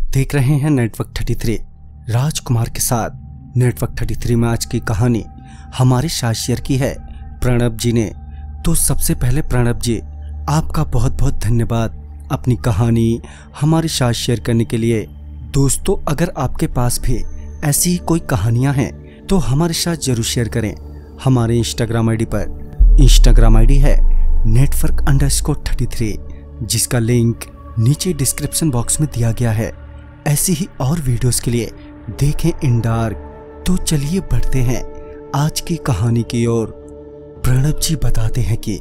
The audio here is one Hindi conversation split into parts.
देख रहे हैं नेटवर्क 33 राजकुमार के साथ। नेटवर्क 33 में आज की कहानी हमारे साथ शेयर की है प्रणब जी ने। तो सबसे पहले प्रणब जी, आपका बहुत बहुत धन्यवाद अपनी कहानी हमारे साथ शेयर करने के लिए। दोस्तों, अगर आपके पास भी ऐसी कोई कहानियां हैं तो हमारे साथ जरूर शेयर करें। हमारे इंस्टाग्राम आईडी पर, इंस्टाग्राम आईडी है network_33, जिसका लिंक नीचे डिस्क्रिप्शन बॉक्स में दिया गया है। ऐसी ही और वीडियोस के लिए देखें इन डार्क। तो चलिए बढ़ते हैं आज की कहानी की ओर। प्रणब जी बताते हैं कि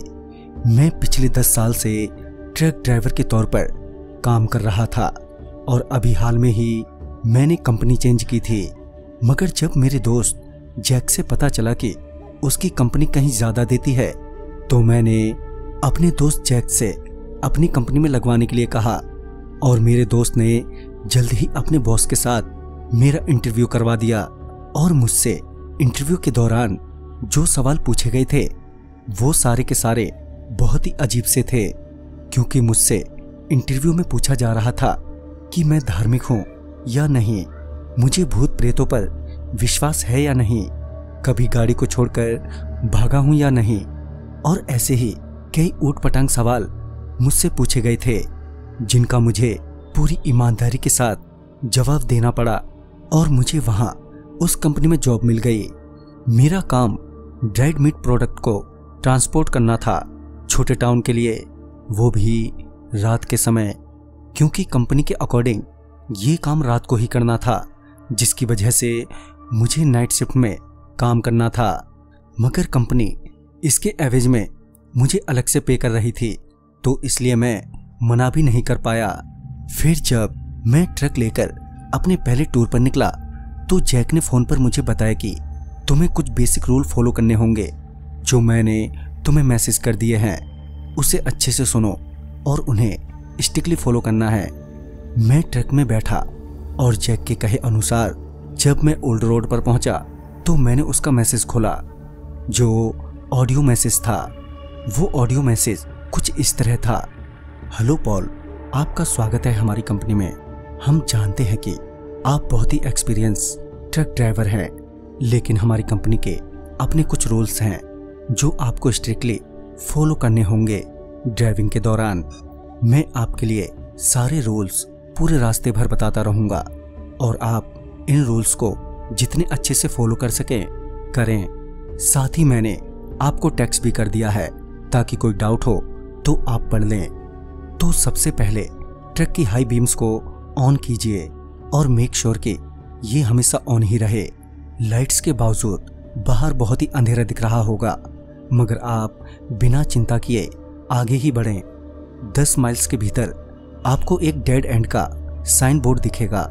मैं पिछले 10 साल से ट्रक ड्राइवर के तौर पर काम कर रहा था और अभी हाल में ही मैंने कंपनी चेंज की थी। मगर जब मेरे दोस्त जैक से पता चला कि उसकी कंपनी कहीं ज्यादा देती है तो मैंने अपने दोस्त जैक से अपनी कंपनी में लगवाने के लिए कहा और मेरे दोस्त ने जल्द ही अपने बॉस के साथ मेरा इंटरव्यू करवा दिया। और मुझसे इंटरव्यू के दौरान जो सवाल पूछे गए थे वो सारे के सारे बहुत ही अजीब से थे, क्योंकि मुझसे इंटरव्यू में पूछा जा रहा था कि मैं धार्मिक हूं या नहीं, मुझे भूत प्रेतों पर विश्वास है या नहीं, कभी गाड़ी को छोड़कर भागा हूं या नहीं, और ऐसे ही कई ऊटपटांग सवाल मुझसे पूछे गए थे जिनका मुझे पूरी ईमानदारी के साथ जवाब देना पड़ा। और मुझे वहां उस कंपनी में जॉब मिल गई। मेरा काम ड्राइड मीट प्रोडक्ट को ट्रांसपोर्ट करना था छोटे टाउन के लिए, वो भी रात के समय, क्योंकि कंपनी के अकॉर्डिंग ये काम रात को ही करना था, जिसकी वजह से मुझे नाइट शिफ्ट में काम करना था। मगर कंपनी इसके एवज में मुझे अलग से पे कर रही थी, तो इसलिए मैं मना भी नहीं कर पाया। फिर जब मैं ट्रक लेकर अपने पहले टूर पर निकला तो जैक ने फोन पर मुझे बताया कि तुम्हें कुछ बेसिक रूल फॉलो करने होंगे जो मैंने तुम्हें मैसेज कर दिए हैं, उसे अच्छे से सुनो और उन्हें स्ट्रिक्टली फॉलो करना है। मैं ट्रक में बैठा और जैक के कहे अनुसार जब मैं ओल्ड रोड पर पहुंचा तो मैंने उसका मैसेज खोला जो ऑडियो मैसेज था। वो ऑडियो मैसेज कुछ इस तरह था। हेलो पॉल, आपका स्वागत है हमारी कंपनी में। हम जानते हैं कि आप बहुत ही एक्सपीरियंस ट्रक ड्राइवर हैं, लेकिन हमारी कंपनी के अपने कुछ रूल्स हैं जो आपको स्ट्रिक्टली फॉलो करने होंगे। ड्राइविंग के दौरान मैं आपके लिए सारे रूल्स पूरे रास्ते भर बताता रहूंगा और आप इन रूल्स को जितने अच्छे से फॉलो कर सकें करें। साथ ही मैंने आपको टेक्स्ट भी कर दिया है ताकि कोई डाउट हो तो आप पढ़ लें। तो सबसे पहले ट्रक की हाई बीम्स को ऑन कीजिए और मेक श्योर कि ये हमेशा ऑन ही रहे। लाइट्स के बावजूद बाहर बहुत ही अंधेरा दिख रहा होगा, मगर आप बिना चिंता किए आगे ही बढ़ें। 10 माइल्स के भीतर आपको एक डेड एंड का साइन बोर्ड दिखेगा,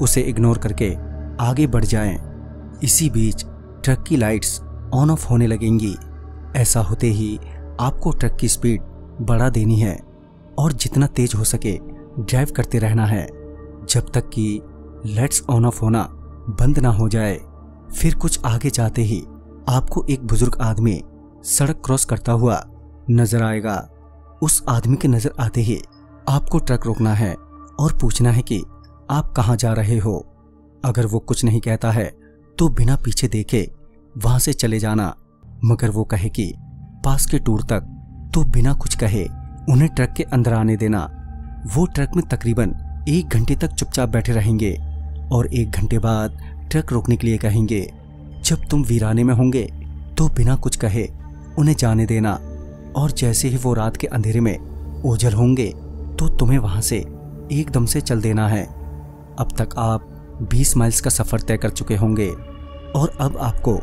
उसे इग्नोर करके आगे बढ़ जाएं। इसी बीच ट्रक की लाइट्स ऑन ऑफ होने लगेंगी। ऐसा होते ही आपको ट्रक की स्पीड बढ़ा देनी है और जितना तेज हो सके ड्राइव करते रहना है जब तक कि लाइट्स ऑन ऑफ होना बंद ना हो जाए। फिर कुछ आगे जाते ही आपको एक बुजुर्ग आदमी सड़क क्रॉस करता हुआ नजर आएगा। उस आदमी के नजर आते ही आपको ट्रक रोकना है और पूछना है कि आप कहां जा रहे हो। अगर वो कुछ नहीं कहता है तो बिना पीछे देखे वहां से चले जाना, मगर वो कहे कि पास के टूर तक, तो बिना कुछ कहे उन्हें ट्रक के अंदर आने देना। वो ट्रक में तकरीबन 1 घंटे तक चुपचाप बैठे रहेंगे और 1 घंटे बाद ट्रक रोकने के लिए कहेंगे। जब तुम वीराने में होंगे तो बिना कुछ कहे उन्हें जाने देना और जैसे ही वो रात के अंधेरे में ओझल होंगे तो तुम्हें वहां से एकदम से चल देना है। अब तक आप 20 माइल्स का सफर तय कर चुके होंगे और अब आपको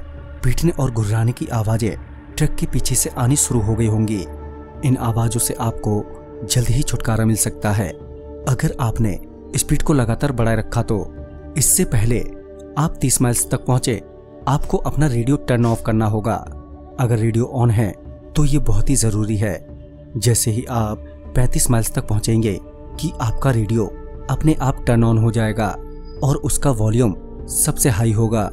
पीटने और गुर्राने की आवाजें ट्रक के पीछे से आनी शुरू हो गई होंगी। इन आवाजों से आपको जल्द ही छुटकारा मिल सकता है अगर आपने स्पीड को लगातार बढ़ाए रखा तो। इससे पहले आप 30 माइल्स तक पहुंचे आपको अपना रेडियो टर्न ऑफ करना होगा। अगर रेडियो ऑन है तो ये बहुत ही जरूरी है। जैसे ही आप 35 माइल्स तक पहुंचेंगे कि आपका रेडियो अपने आप टर्न ऑन हो जाएगा और उसका वॉल्यूम सबसे हाई होगा।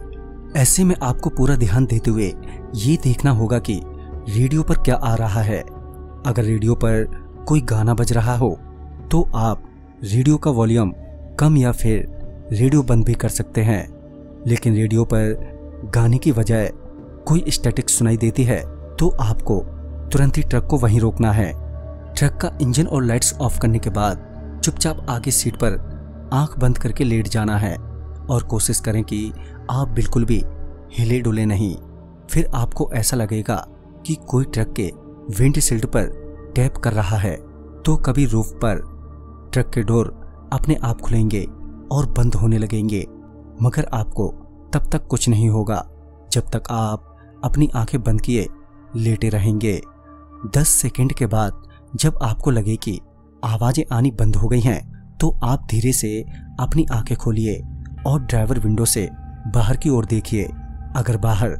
ऐसे में आपको पूरा ध्यान देते हुए ये देखना होगा कि रेडियो पर क्या आ रहा है। अगर रेडियो पर कोई गाना बज रहा हो तो आप रेडियो का वॉल्यूम कम या फिर रेडियो बंद भी कर सकते हैं। लेकिन रेडियो पर गाने की बजाय कोई स्टैटिक सुनाई देती है तो आपको तुरंत ही ट्रक को वहीं रोकना है। ट्रक का इंजन और लाइट्स ऑफ करने के बाद चुपचाप आगे सीट पर आंख बंद करके लेट जाना है और कोशिश करें कि आप बिल्कुल भी हिले डुले नहीं। फिर आपको ऐसा लगेगा कि कोई ट्रक के विंडशील्ड पर टैप कर रहा है, तो कभी रूफ पर ट्रक के डोर अपने आप खुलेंगे और बंद होने लगेंगे, मगर आपको तब तक कुछ नहीं होगा जब तक आप अपनी आंखें बंद किए लेटे रहेंगे। 10 सेकंड के बाद जब आपको लगे कि आवाजें आनी बंद हो गई हैं, तो आप धीरे से अपनी आंखें खोलिए और ड्राइवर विंडो से बाहर की ओर देखिए। अगर बाहर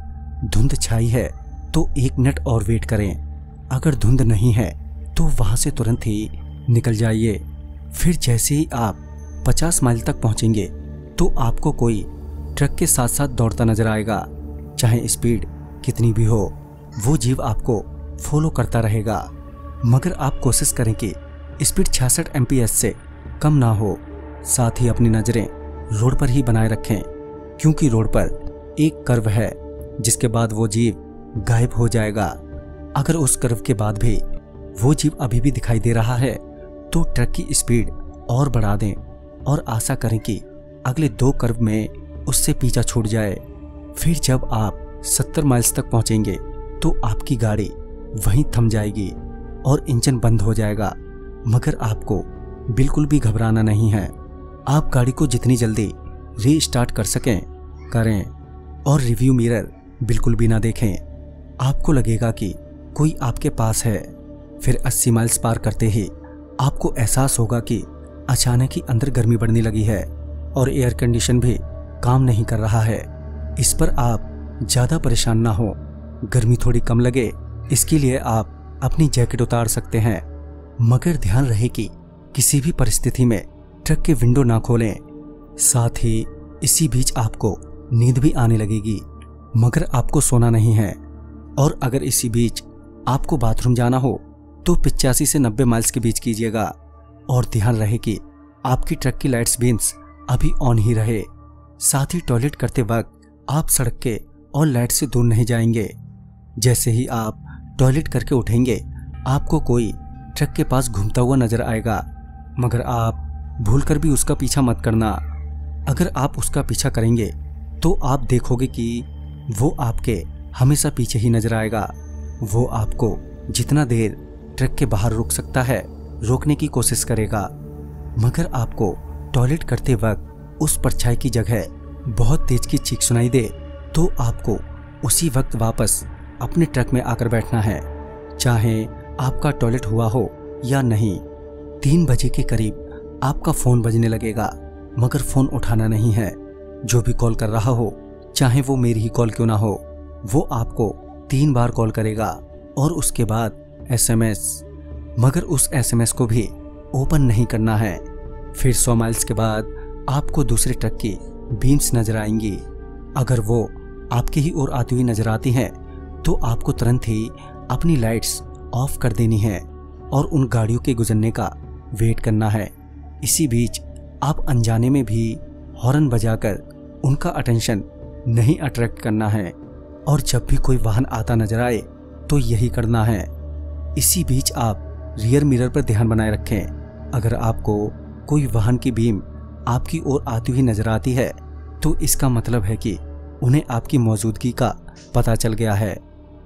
धुंध छाई है तो 1 मिनट और वेट करें। अगर धुंध नहीं है तो वहां से तुरंत ही निकल जाइए। फिर जैसे ही आप 50 माइल तक पहुंचेंगे तो आपको कोई ट्रक के साथ साथ दौड़ता नजर आएगा। चाहे स्पीड कितनी भी हो, वो जीव आपको फॉलो करता रहेगा, मगर आप कोशिश करें कि स्पीड 66 MPH से कम ना हो। साथ ही अपनी नजरें रोड पर ही बनाए रखें, क्योंकि रोड पर एक कर्व है जिसके बाद वो जीव गायब हो जाएगा। अगर उस कर्व के बाद भी वो जीव अभी भी दिखाई दे रहा है तो ट्रक की स्पीड और बढ़ा दें और आशा करें कि अगले 2 कर्व में उससे पीछा छूट जाए। फिर जब आप 70 माइल्स तक पहुंचेंगे तो आपकी गाड़ी वहीं थम जाएगी और इंजन बंद हो जाएगा, मगर आपको बिल्कुल भी घबराना नहीं है। आप गाड़ी को जितनी जल्दी रीस्टार्ट कर सकें करें और रिव्यू मिरर बिल्कुल भी ना देखें। आपको लगेगा कि कोई आपके पास है। फिर 80 माइल्स पार करते ही आपको एहसास होगा कि अचानक ही अंदर गर्मी बढ़ने लगी है और एयर कंडीशन भी काम नहीं कर रहा है। इस पर आप ज्यादा परेशान ना हो, गर्मी थोड़ी कम लगे इसके लिए आप अपनी जैकेट उतार सकते हैं, मगर ध्यान रहे कि किसी भी परिस्थिति में ट्रक के विंडो ना खोलें। साथ ही इसी बीच आपको नींद भी आने लगेगी, मगर आपको सोना नहीं है। और अगर इसी बीच आपको बाथरूम जाना हो तो 85 से 90 माइल्स के बीच कीजिएगा और ध्यान रहे कि आपकी ट्रक की लाइट्स बीम्स अभी ऑन ही रहे। साथ ही टॉयलेट करते वक्त आप सड़क के और लाइट से दूर नहीं जाएंगे। जैसे ही आप टॉयलेट करके उठेंगे आपको कोई ट्रक के पास घूमता हुआ नजर आएगा, मगर आप भूलकर भी उसका पीछा मत करना। अगर आप उसका पीछा करेंगे तो आप देखोगे कि वो आपके हमेशा पीछे ही नजर आएगा। वो आपको जितना देर ट्रक के बाहर रुक सकता है रोकने की कोशिश करेगा, मगर आपको टॉयलेट करते वक्त उस परछाई की जगह बहुत तेज की चीख सुनाई दे तो आपको उसी वक्त वापस अपने ट्रक में आकर बैठना है, चाहे आपका टॉयलेट हुआ हो या नहीं। 3 बजे के करीब आपका फोन बजने लगेगा, मगर फोन उठाना नहीं है। जो भी कॉल कर रहा हो, चाहे वो मेरी ही कॉल क्यों ना हो, वो आपको 3 बार कॉल करेगा और उसके बाद SMS, मगर उस SMS को भी ओपन नहीं करना है। फिर 100 माइल्स के बाद आपको दूसरे ट्रक की बीम्स नजर आएंगी। अगर वो आपके ही ओर आती हुई नजर आती हैं तो आपको तुरंत ही अपनी लाइट्स ऑफ कर देनी है और उन गाड़ियों के गुजरने का वेट करना है। इसी बीच आप अनजाने में भी हॉर्न बजाकर उनका अटेंशन नहीं अट्रैक्ट करना है और जब भी कोई वाहन आता नजर आए तो यही करना है। इसी बीच आप रियर मिरर पर ध्यान बनाए रखें। अगर आपको कोई वाहन की बीम आपकी ओर आती हुई नजर आती है तो इसका मतलब है कि उन्हें आपकी मौजूदगी का पता चल गया है।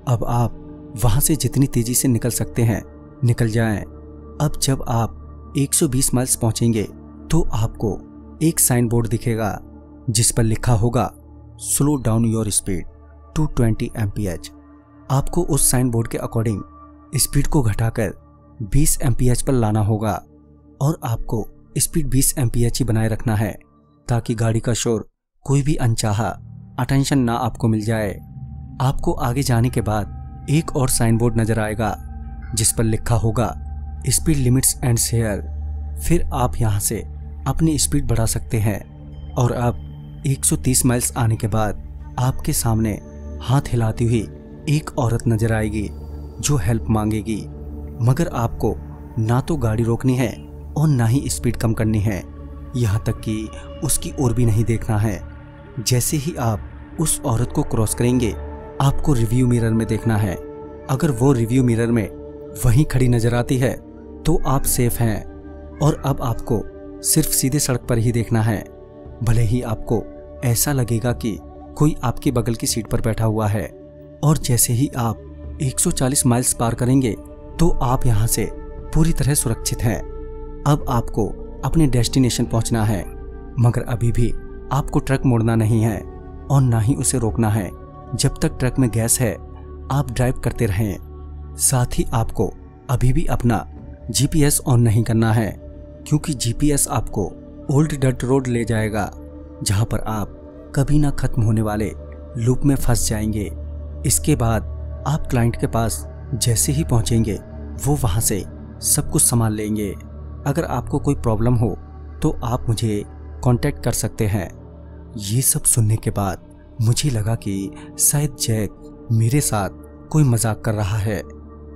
अब आप वहां से जितनी तेजी से निकल सकते हैं निकल जाएं। अब जब आप 120 माइल्स पहुंचेंगे तो आपको एक साइन बोर्ड दिखेगा जिस पर लिखा होगा slow down your speed to 20 MPH। आपको उस साइन बोर्ड के अकॉर्डिंग स्पीड को घटाकर 20 MPH पर लाना होगा और आपको स्पीड 20 MPH ही बनाए रखना है ताकि गाड़ी का शोर कोई भी अनचाहा अटेंशन ना आपको मिल जाए। आपको आगे जाने के बाद एक और साइन बोर्ड नजर आएगा जिस पर लिखा होगा स्पीड लिमिट्स एंड्स हियर। फिर आप यहां से अपनी स्पीड बढ़ा सकते हैं और अब 130 माइल्स आने के बाद आपके सामने हाथ हिलाती हुई एक औरत नजर आएगी जो हेल्प मांगेगी, मगर आपको ना तो गाड़ी रोकनी है और ना ही स्पीड कम करनी है। यहाँ तक कि उसकी ओर भी नहीं देखना है। जैसे ही आप उस औरत को क्रॉस करेंगे, आपको रिव्यू मिरर में देखना है। अगर वो रिव्यू मिरर में वहीं खड़ी नजर आती है तो आप सेफ हैं। और अब आपको सिर्फ सीधे सड़क पर ही देखना है। भले ही आपको ऐसा लगेगा कि कोई आपके बगल की सीट पर बैठा हुआ है, और जैसे ही आप 140 माइल्स पार करेंगे तो आप यहाँ से पूरी तरह सुरक्षित हैं। अब आपको अपने डेस्टिनेशन पहुंचना है, मगर अभी भी आपको ट्रक मोड़ना नहीं है और ना ही उसे रोकना है। जब तक ट्रक में गैस है आप ड्राइव करते रहें। साथ ही आपको अभी भी अपना जीपीएस ऑन नहीं करना है, क्योंकि जीपीएस आपको ओल्ड डर्ट रोड ले जाएगा, जहां पर आप कभी ना खत्म होने वाले लूप में फंस जाएंगे। इसके बाद आप क्लाइंट के पास जैसे ही पहुंचेंगे वो वहां से सब कुछ संभाल लेंगे। अगर आपको कोई प्रॉब्लम हो तो आप मुझे कांटेक्ट कर सकते हैं। ये सब सुनने के बाद मुझे लगा कि शायद जैक मेरे साथ कोई मजाक कर रहा है,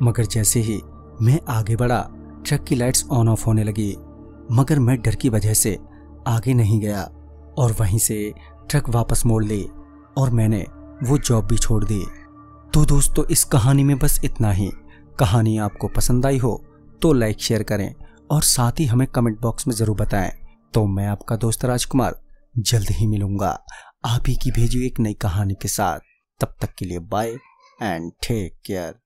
मगर जैसे ही मैं आगे बढ़ा ट्रक की लाइट्स ऑन ऑफ होने लगी, मगर मैं डर की वजह से आगे नहीं गया और वहीं से ट्रक वापस मोड़ ली और मैंने वो जॉब भी छोड़ दी। तो दोस्तों, इस कहानी में बस इतना ही। कहानी आपको पसंद आई हो तो लाइक शेयर करें और साथ ही हमें कमेंट बॉक्स में ज़रूर बताएं। तो मैं आपका दोस्त राजकुमार जल्द ही मिलूंगा आप ही की भेजी एक नई कहानी के साथ। तब तक के लिए बाय एंड टेक केयर।